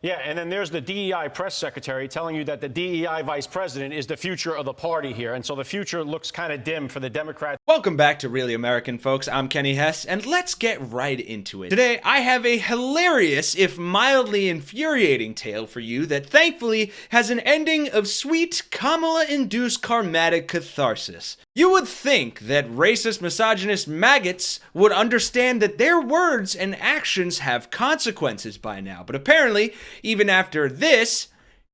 Yeah, and then there's the DEI press secretary telling you that the DEI vice president is the future of the party here. And so the future looks kind of dim for the Democrats. Welcome back to Really American, folks. I'm Kenny Hesse, and let's get right into it. Today, I have a hilarious, if mildly infuriating tale for you that thankfully has an ending of sweet, Kamala-induced karmatic catharsis. You would think that racist, misogynist maggots would understand that their words and actions have consequences by now, but apparently, even after this,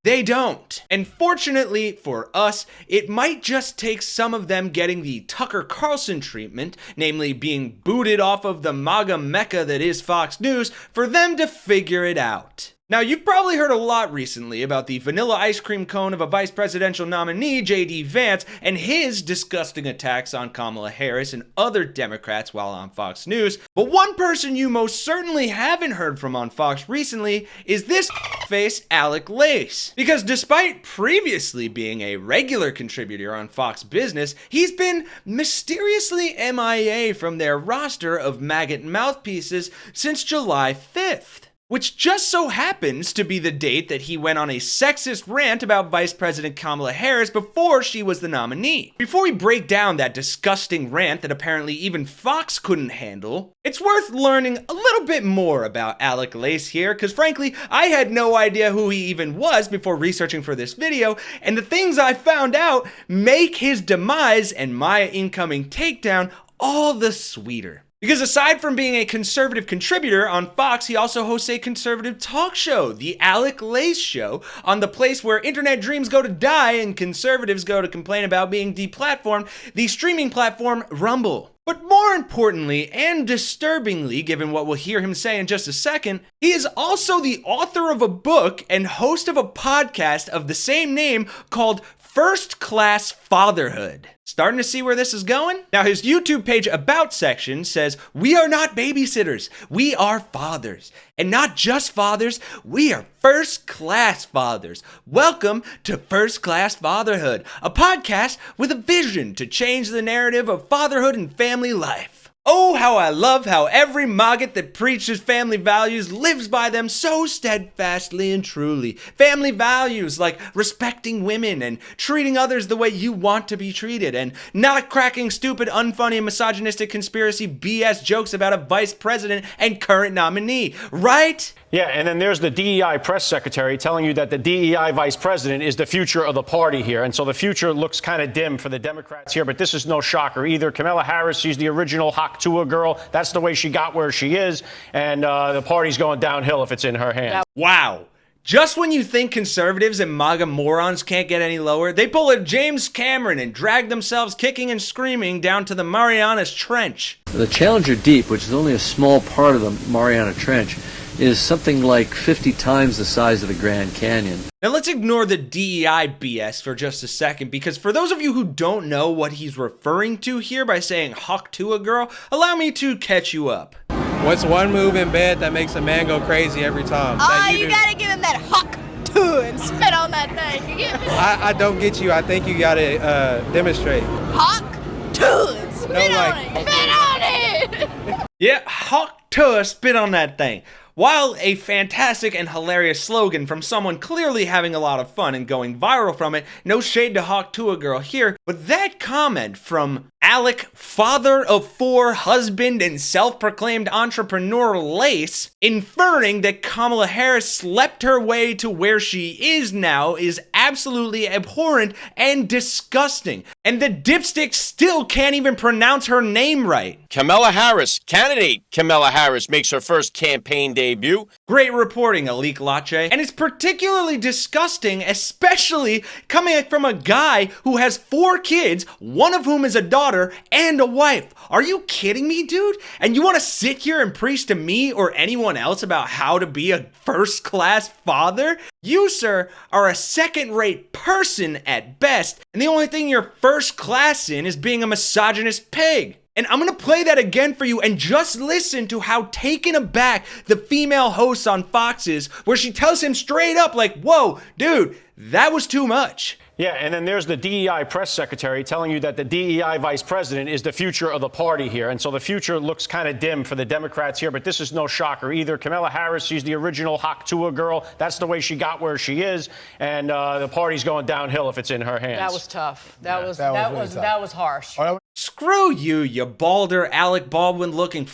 they don't. And fortunately for us, it might just take some of them getting the Tucker Carlson treatment, namely being booted off of the MAGA mecca that is Fox News, for them to figure it out. Now, you've probably heard a lot recently about the vanilla ice cream cone of a vice presidential nominee, J.D. Vance, and his disgusting attacks on Kamala Harris and other Democrats while on Fox News. But one person you most certainly haven't heard from on Fox recently is this face, Alec Lace. Because despite previously being a regular contributor on Fox Business, he's been mysteriously MIA from their roster of maggot mouthpieces since July 5th. Which just so happens to be the date that he went on a sexist rant about Vice President Kamala Harris before she was the nominee. Before we break down that disgusting rant that apparently even Fox couldn't handle, it's worth learning a little bit more about Alec Lace here, because frankly, I had no idea who he even was before researching for this video, and the things I found out make his demise and my incoming takedown all the sweeter. Because aside from being a conservative contributor on Fox, he also hosts a conservative talk show, The Alec Lace Show, on the place where internet dreams go to die and conservatives go to complain about being deplatformed, the streaming platform Rumble. But more importantly, and disturbingly, given what we'll hear him say in just a second, he is also the author of a book and host of a podcast of the same name called First Class Fatherhood. Starting to see where this is going? Now, his YouTube page About section says, "We are not babysitters, we are fathers. And not just fathers, we are first class fathers. Welcome to First Class Fatherhood, a podcast with a vision to change the narrative of fatherhood and family life." Oh, how I love how every maggot that preaches family values lives by them so steadfastly and truly. Family values like respecting women and treating others the way you want to be treated and not cracking stupid, unfunny, and misogynistic conspiracy BS jokes about a vice president and current nominee, right? Yeah, and then there's the DEI press secretary telling you that the DEI vice president is the future of the party here. And so the future looks kind of dim for the Democrats here, but this is no shocker either. Kamala Harris, she's the original Hawk Tua girl. That's the way she got where she is, and the party's going downhill if it's in her hands. Wow. Just when you think conservatives and MAGA morons can't get any lower, they pull a James Cameron and drag themselves kicking and screaming down to the Marianas Trench. The Challenger Deep, which is only a small part of the Mariana Trench, is something like 50 times the size of the Grand Canyon. Now let's ignore the DEI BS for just a second, because for those of you who don't know what he's referring to here by saying "hawk to a girl," allow me to catch you up. What's one move in bed that makes a man go crazy every time? You gotta give him that hawk to and spit on that thing. You get me? I don't get you. I think you gotta demonstrate. Hawk to and spit on it. Spit on it. Yeah, hawk to spit on that thing. While a fantastic and hilarious slogan from someone clearly having a lot of fun and going viral from it, no shade to Hawk to a girl here, but that comment from Alec, father of four, husband, and self-proclaimed entrepreneur Lace, inferring that Kamala Harris slept her way to where she is now is absolutely abhorrent and disgusting. And the dipstick still can't even pronounce her name right. Kamala Harris, candidate Kamala Harris, makes her first campaign debut. Great reporting, Alec Lache. And it's particularly disgusting, especially coming from a guy who has 4 kids, one of whom is a daughter and a wife. Are you kidding me, dude? And you want to sit here and preach to me or anyone else about how to be a first-class father? You, sir, are a second-rate person at best, and the only thing you're first class in is being a misogynist pig. And I'm gonna play that again for you and just listen to how taken aback the female host on Fox is, where she tells him straight up like, whoa, dude, that was too much. Yeah, and then there's the DEI press secretary telling you that the DEI vice president is the future of the party here. And so the future looks kind of dim for the Democrats here, but this is no shocker either. Kamala Harris, she's the original Haktua girl. That's the way she got where she is. And the party's going downhill if it's in her hands. That was tough. That was really tough. harsh. Screw you Balder, Alec Baldwin looking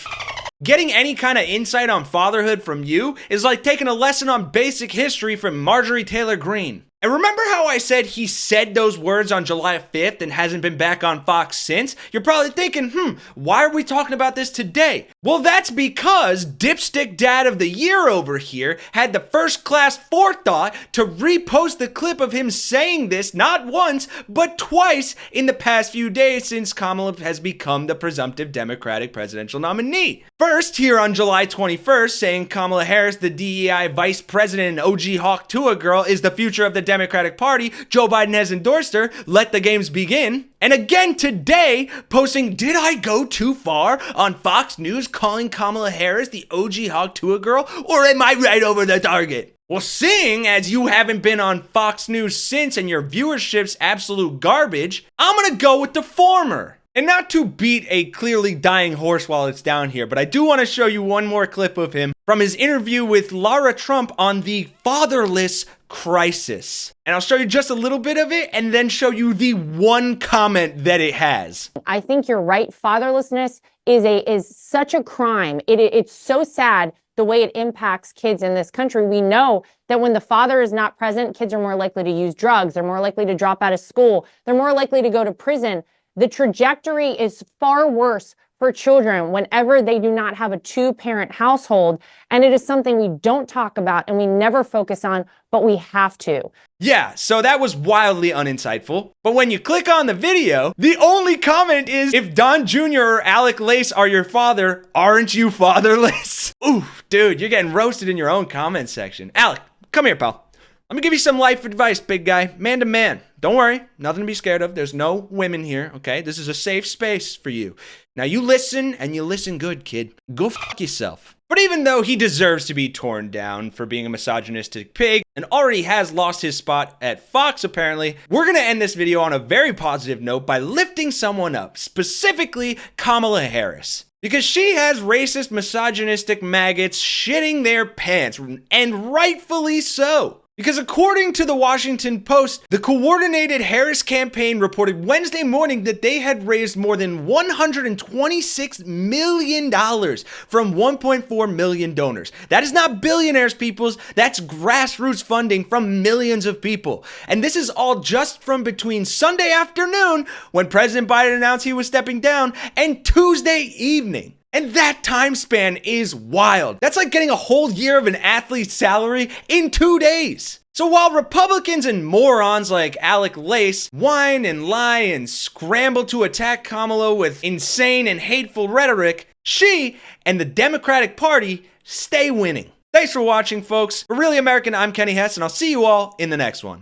Getting any kind of insight on fatherhood from you is like taking a lesson on basic history from Marjorie Taylor Greene. And remember how I said he said those words on July 5th and hasn't been back on Fox since? You're probably thinking, why are we talking about this today? Well, that's because Dipstick Dad of the Year over here had the first class forethought to repost the clip of him saying this not once, but twice in the past few days since Kamala has become the presumptive Democratic presidential nominee. First, here on July 21st, saying Kamala Harris, the DEI vice president and OG Hawk Tua girl, is the future of the Democratic Party. Joe Biden has endorsed her. Let the games begin. And again today, posting, did I go too far on Fox News calling Kamala Harris the OG Hawk Tua girl, or am I right over the target? Well, seeing as you haven't been on Fox News since and your viewership's absolute garbage, I'm gonna go with the former. And not to beat a clearly dying horse while it's down here, but I do want to show you one more clip of him from his interview with Lara Trump on the fatherless crisis. And I'll show you just a little bit of it and then show you the one comment that it has. I think you're right. Fatherlessness is such a crime. It's so sad the way it impacts kids in this country. We know that when the father is not present, kids are more likely to use drugs. They're more likely to drop out of school. They're more likely to go to prison. The trajectory is far worse for children whenever they do not have a two-parent household. And it is something we don't talk about and we never focus on, but we have to. Yeah, so that was wildly uninsightful. But when you click on the video, the only comment is, if Don Jr. or Alec Lace are your father, aren't you fatherless? Ooh, dude, you're getting roasted in your own comment section. Alec, come here, pal. Let me give you some life advice, big guy, man to man. Don't worry, nothing to be scared of. There's no women here, okay? This is a safe space for you. Now you listen, and you listen good, kid. Go fuck yourself. But even though he deserves to be torn down for being a misogynistic pig and already has lost his spot at Fox apparently, we're gonna end this video on a very positive note by lifting someone up, specifically Kamala Harris. Because she has racist, misogynistic maggots shitting their pants, and rightfully so. Because according to the Washington Post, the coordinated Harris campaign reported Wednesday morning that they had raised more than $126 million from 1.4 million donors. That is not billionaires, peoples. That's grassroots funding from millions of people. And this is all just from between Sunday afternoon, when President Biden announced he was stepping down, and Tuesday evening. And that time span is wild. That's like getting a whole year of an athlete's salary in 2 days. So while Republicans and morons like Alec Lace whine and lie and scramble to attack Kamala with insane and hateful rhetoric, she and the Democratic Party stay winning. Thanks for watching, folks. For Really American, I'm Kenny Hesse, and I'll see you all in the next one.